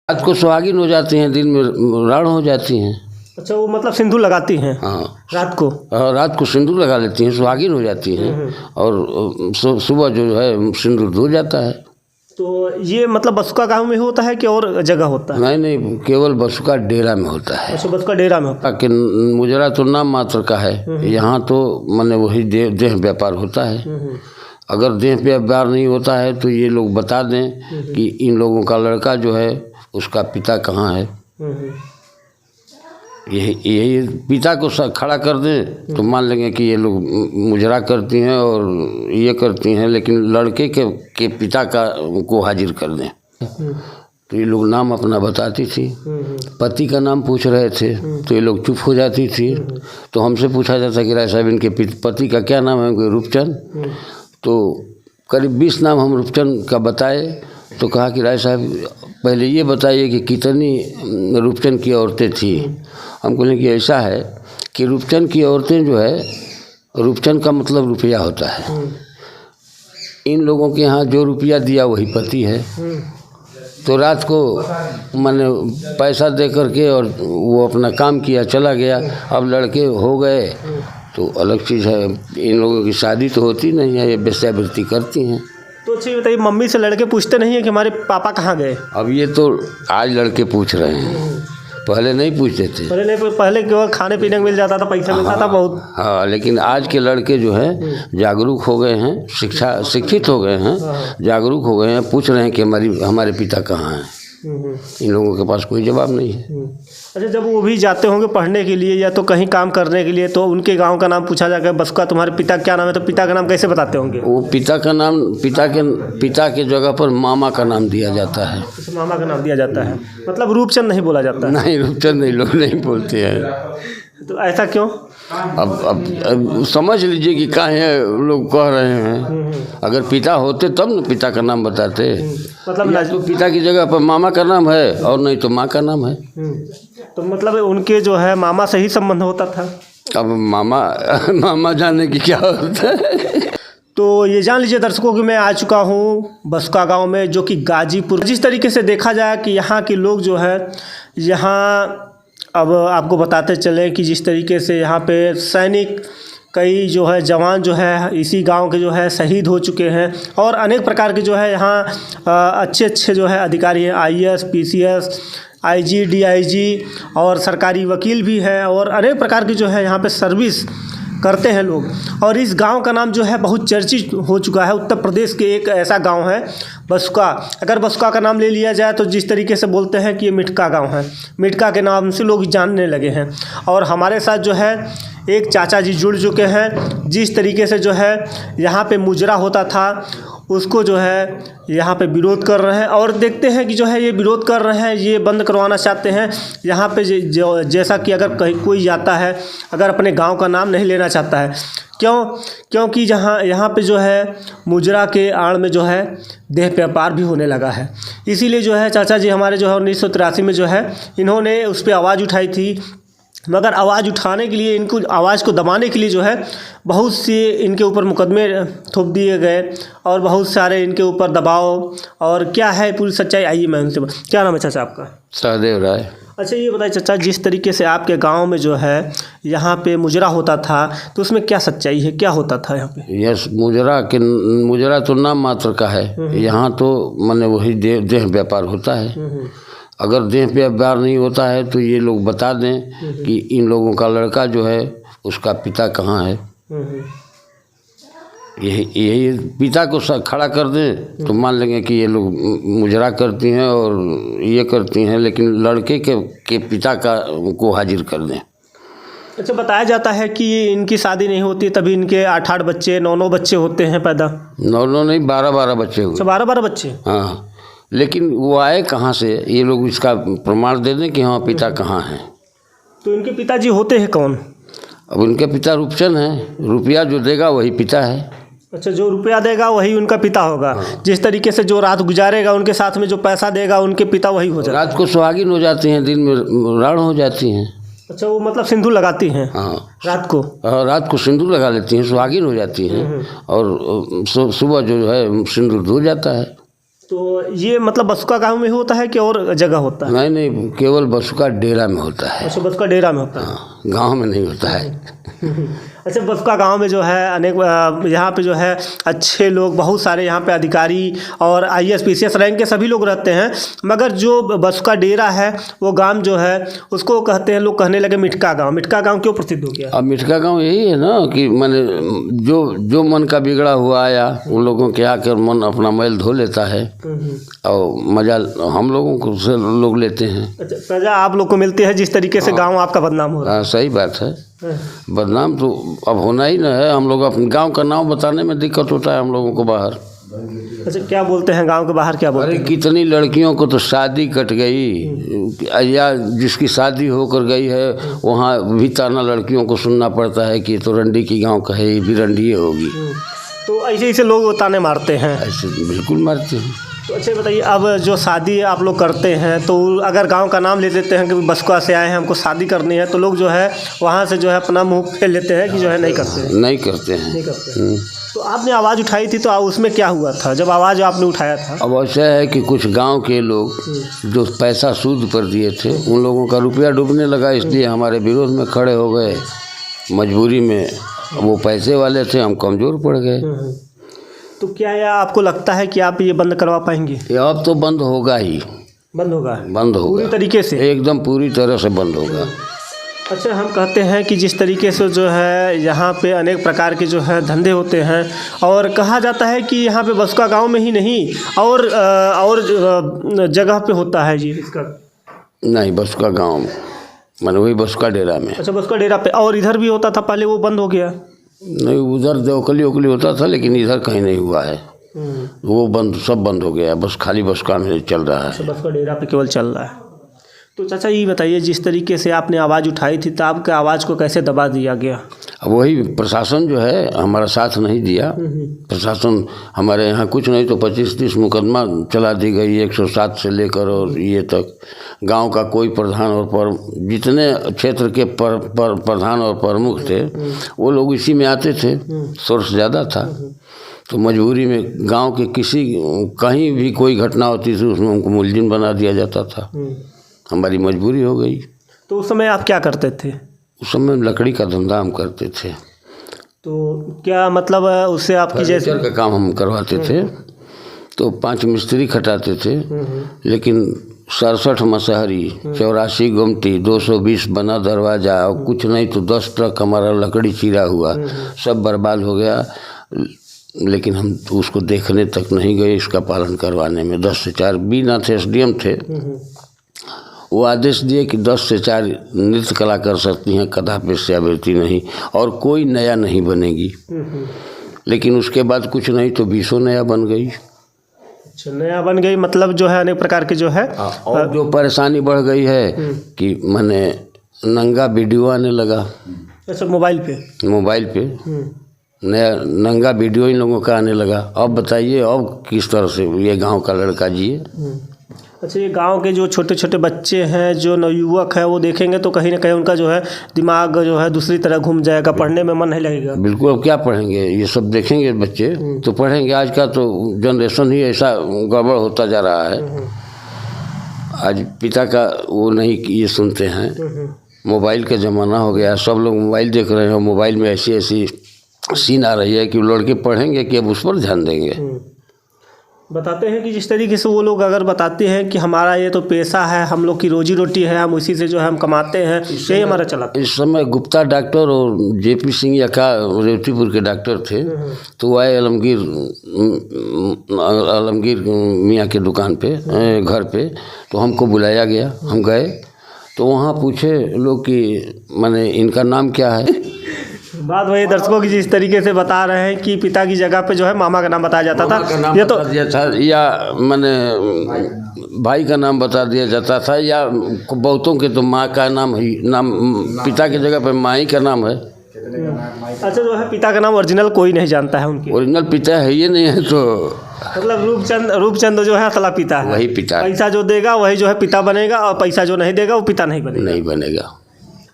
रात को सुहागिन हो जाती हैं, दिन में राण हो जाती हैं। अच्छा, वो मतलब सिंदूर लगाती हैं हाँ, रात को? रात को सिंदूर लगा लेती हैं, सुहागिन हो जाती हैं और सुबह जो है सिंदूर धुल जाता है। तो ये मतलब बसुका गांव में होता है कि और जगह होता है? नहीं, केवल बसुका डेरा में होता है। अच्छा, बसुका डेरा में होता है। कि मुजरा तो नाम मात्र का है, यहाँ तो माने वही देह व्यापार होता है। अगर देह व्यापार नहीं होता है तो ये लोग बता दें कि इन लोगों का लड़का जो है उसका पिता कहाँ है, यही पिता को खड़ा कर दें तो मान लेंगे कि ये लोग मुजरा करती हैं और ये करती हैं, लेकिन लड़के के पिता को हाजिर कर दें तो ये लोग नाम अपना बताती थी। पति का नाम पूछ रहे थे तो ये लोग चुप हो जाती थी। तो हमसे पूछा जाता कि राय साहब इनके पति का क्या नाम है, कोई रूपचंद। तो करीब 20 नाम हम रूपचंद का बताए। तो कहा कि राय साहब पहले ये बताइए कि कितनी रूपचंद की औरतें थी। हम बोले कि ऐसा है कि रूपचंद की औरतें जो है, रूपचंद का मतलब रुपया होता है। इन लोगों के यहाँ जो रुपया दिया वही पति है। तो रात को मैंने पैसा दे करके और वो अपना काम किया चला गया। अब लड़के हो गए तो अलग चीज़ है, इन लोगों की शादी तो होती नहीं है, ये वेश्यावृत्ति करती हैं। तो अच्छी बताइए, मम्मी से लड़के पूछते नहीं है कि हमारे पापा कहाँ गए? अब ये तो आज लड़के पूछ रहे हैं, पहले नहीं पूछते थे। पहले केवल खाने पीने को मिल जाता था, पैसा मिलता था बहुत। हाँ, लेकिन आज के लड़के जो हैं जागरूक हो गए हैं, शिक्षित हो गए हैं, जागरूक हो गए हैं, पूछ रहे हैं कि हमारे पिता कहाँ हैं। इन लोगों के पास कोई जवाब नहीं है। अच्छा, जब वो भी जाते होंगे पढ़ने के लिए या तो कहीं काम करने के लिए, तो उनके गांव का नाम पूछा जाकर बसुका तुम्हारे पिता क्या नाम है, तो पिता का नाम कैसे बताते होंगे? वो पिता का नाम पिता के जगह पर मामा का नाम दिया जाता है। मामा का नाम दिया जाता है, मतलब रूपचंद नहीं बोला जाता? नहीं, रूपचंद नहीं, लोग नहीं बोलते हैं। तो ऐसा क्यों? अब समझ लीजिए कि काहे लोग कह रहे हैं। अगर पिता होते तब न पिता का नाम बताते। मतलब या तो पिता की जगह पर मामा का नाम है और नहीं तो माँ का नाम है। तो मतलब उनके जो है मामा से ही संबंध होता था। अब मामा जाने की क्या होता है। तो ये जान लीजिए दर्शकों कि मैं आ चुका हूँ बसुका गांव में, जो कि गाजीपुर। जिस तरीके से देखा जाए कि यहाँ के लोग जो है, यहाँ अब आपको बताते चले कि जिस तरीके से यहाँ पे सैनिक कई जो है जवान जो है इसी गांव के जो है शहीद हो चुके हैं, और अनेक प्रकार के जो है यहाँ अच्छे जो है अधिकारी हैं, IAS, PCS, IG, DIG और सरकारी वकील भी हैं, और अनेक प्रकार की जो है यहाँ पे सर्विस करते हैं लोग। और इस गांव का नाम जो है बहुत चर्चित हो चुका है। उत्तर प्रदेश के एक ऐसा गांव है बसुका। अगर बसुका का नाम ले लिया जाए तो जिस तरीके से बोलते हैं कि ये मिटका गांव है, मिटका के नाम से लोग जानने लगे हैं। और हमारे साथ जो है एक चाचा जी जुड़ चुके हैं, जिस तरीके से जो है यहाँ पे मुजरा होता था उसको जो है यहाँ पे विरोध कर रहे हैं, और देखते हैं कि जो है ये विरोध कर रहे हैं, ये बंद करवाना चाहते हैं। यहाँ पे जैसा कि अगर कहीं कोई जाता है, अगर अपने गांव का नाम नहीं लेना चाहता है, क्योंकि यहाँ पे जो है मुजरा के आड़ में जो है देह व्यापार भी होने लगा है। इसीलिए जो है चाचा जी हमारे जो है 1983 में जो है इन्होंने उस पर आवाज़ उठाई थी। मगर आवाज़ उठाने के लिए, इनको आवाज़ को दबाने के लिए जो है बहुत से इनके ऊपर मुकदमे थोप दिए गए, और बहुत सारे इनके ऊपर दबाव। और क्या है पूरी सच्चाई, आइए मैं उनसे। क्या नाम है चाचा आपका? सहदेव राय। अच्छा, ये बताइए चाचा, जिस तरीके से आपके गांव में जो है यहाँ पे मुजरा होता था, तो उसमें क्या सच्चाई है, क्या होता था यहाँ पे? यस, मुजरा तो नाम मात्र का है, यहाँ तो माने वही देह व्यापार होता है। अगर देह व्यापार नहीं होता है तो ये लोग बता दें कि इन लोगों का लड़का जो है उसका पिता कहाँ है, यही पिता को खड़ा कर दें तो मान लेंगे कि ये लोग मुजरा करती हैं और ये करती हैं, लेकिन लड़के के पिता को हाजिर कर दें। अच्छा, बताया जाता है कि इनकी शादी नहीं होती तभी इनके 8-8 बच्चे, 9-9 बच्चे होते हैं पैदा। 9 नहीं, 12 बच्चे हुए। अच्छा, 12 बच्चे। हाँ, लेकिन वो आए कहाँ से, ये लोग इसका प्रमाण दे दें कि हाँ पिता कहाँ हैं। तो इनके पिताजी होते हैं कौन? अब उनके पिता रूपचंद हैं, रुपया जो देगा वही पिता है। अच्छा, जो रुपया देगा वही उनका पिता होगा। हाँ। जिस तरीके से जो रात गुजारेगा उनके साथ में जो पैसा देगा उनके पिता वही हो जाएगा। रात को सुहागिन हो जाती हैं, दिन में राण हो जाती हैं। अच्छा, वो मतलब सिंदूर लगाती हैं? हाँ, रात को सिंदूर लगा लेती हैं, सुहागिन हो जाती हैं और सुबह जो है सिंदूर धुल जाता है। तो ये मतलब बसुका गांव में होता है कि और जगह होता है? नहीं नहीं, केवल बसुका डेरा में होता है। अच्छा, बसुका डेरा में होता है। हाँ, गांव में नहीं होता है। अच्छा, बसुका गांव में जो है अनेक यहाँ पे जो है अच्छे लोग, बहुत सारे यहाँ पे अधिकारी और IAS PCS रैंक के सभी लोग रहते हैं, मगर जो बसुका डेरा है वो गांव जो है उसको कहते हैं, लोग कहने लगे मिटका गांव। मिटका गांव क्यों प्रसिद्ध हो गया? अब मिटका गांव यही है ना कि मैंने जो मन का बिगड़ा हुआ आया उन लोगों के आकर मन अपना मैल धो लेता है और मजा हम लोगों को से लोग लेते हैं। अच्छा, सजा आप लोग को मिलती है जिस तरीके से गांव आपका बदनाम हो रहा हाँ, सही बात है। है। बदनाम तो अब होना ही ना है। हम लोग अपने गांव का नाम बताने में दिक्कत होता है हम लोगों को बाहर। अच्छा, क्या बोलते हैं गांव के बाहर, क्या बोलते अरे हैं? कितनी लड़कियों को तो शादी कट गई, या जिसकी शादी होकर गई है वहाँ भी ताना लड़कियों को सुनना पड़ता है कि ये तो रंडी की गांव का है, ये भी रंडी होगी। तो ऐसे ऐसे लोग ताने मारते हैं। ऐसे बिल्कुल मारते हैं। तो अच्छा बताइए, अब जो शादी आप लोग करते हैं तो अगर गांव का नाम ले देते हैं कि बसुका से आए हैं, हमको शादी करनी है, तो लोग जो है वहाँ से जो है अपना मुंह फेर लेते हैं कि जो है नहीं करते हैं। नहीं करते हैं। नहीं करते हैं। तो आपने आवाज़ उठाई थी, तो उसमें क्या हुआ था जब आवाज़ आपने उठाया था? अब ऐसा है कि कुछ गांव के लोग जो पैसा सूद पर दिए थे उन लोगों का रुपया डूबने लगा, इसलिए हमारे विरोध में खड़े हो गए। मजबूरी में वो पैसे वाले थे, हम कमज़ोर पड़ गए। तो क्या यह आपको लगता है कि आप ये बंद करवा पाएंगे? ये अब तो बंद होगा ही। बंद होगा? बंद होगा पूरी तरीके से? एकदम पूरी तरह से बंद होगा। अच्छा, हम कहते हैं कि जिस तरीके से जो है यहाँ पे अनेक प्रकार के जो है धंधे होते हैं, और कहा जाता है कि यहाँ पे बसुका गांव में ही नहीं और जगह पे होता है जी इसका। नहीं, बसुका गांव मैंने वही बसुका डेरा में। अच्छा, बसुका डेरा पे। और इधर भी होता था पहले, वो बंद हो गया? नहीं, उधर देवकली ओकली होता था, लेकिन इधर कहीं नहीं हुआ है। वो बंद, सब बंद हो गया, बस खाली बसुका में चल रहा है। अच्छा, बसुका डेरा पे केवल चल रहा है। तो चाचा ये बताइए, जिस तरीके से आपने आवाज़ उठाई थी तो आपके आवाज़ को कैसे दबा दिया गया? अब वही प्रशासन जो है हमारा साथ नहीं दिया। प्रशासन हमारे यहाँ कुछ नहीं तो 25-30 मुकदमा चला दी गई, 107 से लेकर और ये तक। गांव का कोई प्रधान और जितने क्षेत्र के प्रधान और प्रमुख थे वो लोग इसी में आते थे, सोर्स ज़्यादा था। तो मजबूरी में गांव के कहीं भी कोई घटना होती थी उसमें उनको मुलजिम बना दिया जाता था। हमारी मजबूरी हो गई। तो उस समय आप क्या करते थे? उस समय लकड़ी का धंधा हम करते थे। तो क्या मतलब उससे आपकी जैसे का काम हम करवाते थे, तो 5 मिस्त्री खटाते थे, लेकिन 67 मसहरी, 84 गुमटी, 220 बना दरवाज़ा और कुछ नहीं तो 10 ट्रक हमारा लकड़ी चीरा हुआ, सब बर्बाद हो गया। लेकिन हम उसको देखने तक नहीं गए, इसका पालन करवाने में 10 से 4 बीनाथ SDM थे, वो आदेश दिए कि 10 से 4 नृत्य कला कर सकती हैं, कथा पेशावृत्ति नहीं, और कोई नया नहीं बनेगी। लेकिन उसके बाद कुछ नहीं तो 20 नया बन गई। अच्छा, नया बन गई, मतलब जो है अनेक प्रकार के जो है। और जो परेशानी बढ़ गई है कि मैंने नंगा वीडियो आने लगा। अच्छा, मोबाइल पे नया नंगा वीडियो इन लोगों का आने लगा। अब बताइए अब किस तरह से ये गांव का लड़का जिए। अच्छा, ये गांव के जो छोटे छोटे बच्चे हैं, जो नवयुवक हैं, वो देखेंगे तो कहीं ना कहीं उनका जो है दिमाग जो है दूसरी तरह घूम जाएगा, पढ़ने में मन नहीं लगेगा। बिल्कुल, अब क्या पढ़ेंगे? ये सब देखेंगे बच्चे तो पढ़ेंगे। आज का तो जनरेशन ही ऐसा गड़बड़ होता जा रहा है। आज पिता का वो नहीं ये सुनते हैं। मोबाइल का ज़माना हो गया, सब लोग मोबाइल देख रहे हैं। मोबाइल में ऐसी ऐसी सीन आ रही है कि लड़के पढ़ेंगे कि अब उस पर ध्यान देंगे। बताते हैं कि जिस तरीके से वो लोग अगर बताते हैं कि हमारा ये तो पेशा है, हम लोग की रोजी रोटी है, हम उसी से जो है हम कमाते हैं, यही हमारा चला। इस समय गुप्ता डॉक्टर और JP सिंह यका रेवतीपुर के डॉक्टर थे, तो आए आलमगीर मियाँ के दुकान पे, घर पे, तो हमको बुलाया गया। हम गए तो वहाँ पूछे लोग कि माने इनका नाम क्या है। बात वही दर्शकों की जिस तरीके से बता रहे हैं कि पिता की जगह पे जो है मामा का नाम बताया जाता था, ये तो या मैंने भाई का नाम बता दिया जाता था, या बहुतों के तो माँ का नाम पिता की जगह पे माँ ही का नाम है। अच्छा, जो है पिता का नाम ओरिजिनल कोई नहीं जानता है, उनके ओरिजिनल पिता है ये नहीं है, तो मतलब रूपचंद जो है असला पिता है, वही पिता। पैसा जो देगा वही जो है पिता बनेगा, और पैसा जो नहीं देगा वो पिता नहीं बनेगा।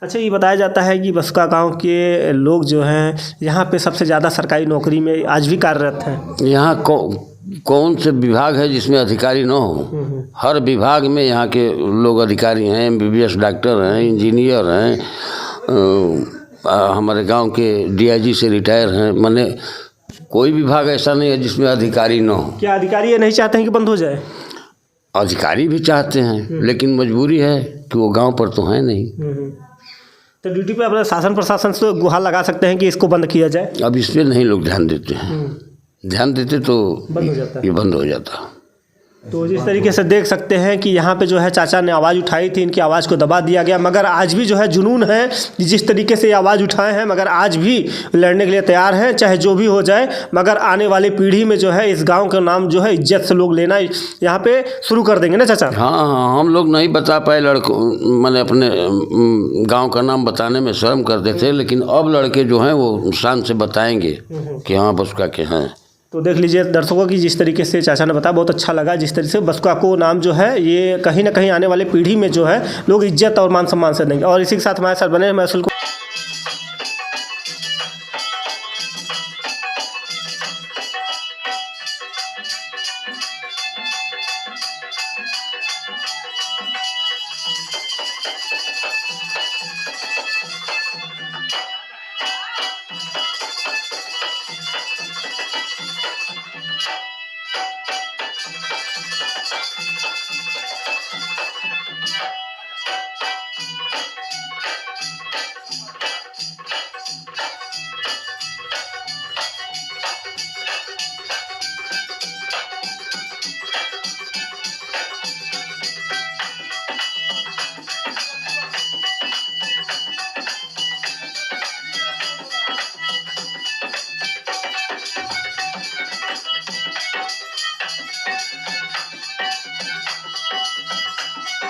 अच्छा, ये बताया जाता है कि बसुका गांव के लोग जो हैं यहाँ पे सबसे ज़्यादा सरकारी नौकरी में आज भी कार्यरत हैं। यहाँ कौन से विभाग है जिसमें अधिकारी न हो। हर विभाग में यहाँ के लोग अधिकारी हैं, MBBS डॉक्टर हैं, इंजीनियर हैं, हमारे गांव के DIG से रिटायर हैं। माने कोई विभाग ऐसा नहीं है जिसमें अधिकारी न हो। क्या अधिकारी ये नहीं चाहते हैं कि बंद हो जाए? अधिकारी भी चाहते हैं, लेकिन मजबूरी है कि वो गांव पर तो है नहीं। तो ड्यूटी पे अपने शासन प्रशासन से गुहार लगा सकते हैं कि इसको बंद किया जाए। अब इस पर नहीं लोग ध्यान देते हैं। ध्यान देते तो बंद हो जाता है। ये बंद हो जाता। तो जिस तरीके से देख सकते हैं कि यहाँ पे जो है चाचा ने आवाज़ उठाई थी, इनकी आवाज़ को दबा दिया गया, मगर आज भी जो है जुनून है, जिस तरीके से ये आवाज़ उठाए हैं, मगर आज भी लड़ने के लिए तैयार हैं, चाहे जो भी हो जाए। मगर आने वाली पीढ़ी में जो है इस गांव का नाम जो है इज्जत से लोग लेना यहाँ पे शुरू कर देंगे ना चाचा? हाँ, हम लोग नहीं बता पाए लड़कों, मैंने अपने गांव का नाम बताने में शर्म करते थे, लेकिन अब लड़के जो हैं वो शान से बताएंगे कि हाँ बसका के हैं। तो देख लीजिए दर्शकों की जिस तरीके से चाचा ने बताया, बहुत अच्छा लगा। जिस तरीके से बसका को नाम जो है ये कहीं ना कहीं आने वाली पीढ़ी में जो है लोग इज्जत और मान सम्मान से देंगे। और इसी के साथ हमारे साथ बने मैं